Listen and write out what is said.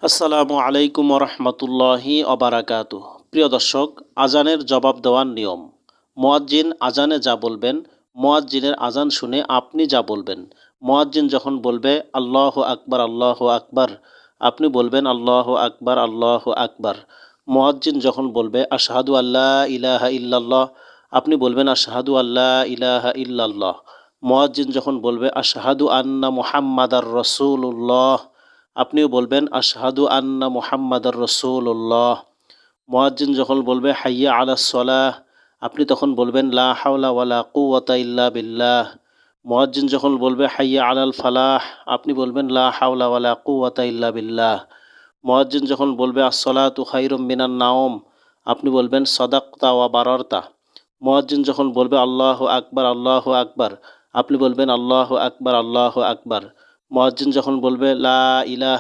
আসসালামু আলাইকুম রহমতুল্লাহি অবারাকাতু। প্রিয় দর্শক, আজানের জবাব দেওয়ার নিয়ম। মুয়াজ্জিন আজানে যা বলবেন, মুয়াজ্জিনের আজান শুনে আপনি যা বলবেন। মুয়াজ্জিন যখন বলবে আল্লাহ আকবার আল্লাহ আকবার, আপনি বলবেন আল্লাহ আকবার আল্লাহ আকবার। মুয়াজ্জিন যখন বলবে আশহাদু আল্লা ইলাহা ইল্লাল্লাহ, আপনি বলবেন আশহাদু আল্লা ইলাহা ইল্লাল্লাহ। মুয়াজ্জিন যখন বলবে আশহাদু আন্না মুহাম্মাদার রাসূলুল্লাহ, আপনিও বলবেন আশহাদু আন্না মুহাম্মাদার রাসূলুল্লাহ। মুয়াজ্জিন যখন বলবে হাইয়া আলাস সালাহ, আপনি তখন বলবেন লা হাওলা ওয়ালা কুওয়াতা ইল্লা বিল্লাহ। মুয়াজ্জিন যখন বলবে হাইয়া আলাল ফালাহ, আপনি বলবেন লা হাওলা ওয়ালা কুওয়াতা ইল্লা বিল্লাহ। মুয়াজ্জিন যখন বলবে আসসালাতু খায়রুম মিনান নাওম, আপনি বলবেন সাদাকতা ওয়া বারারতা। মুয়াজ্জিন যখন বলবে আল্লাহু আকবার আল্লাহু আকবার, আপনি বলবেন আল্লাহু আকবার আল্লাহু আকবার। মুয়াজ্জিন যখন বলবে লা ইলাহা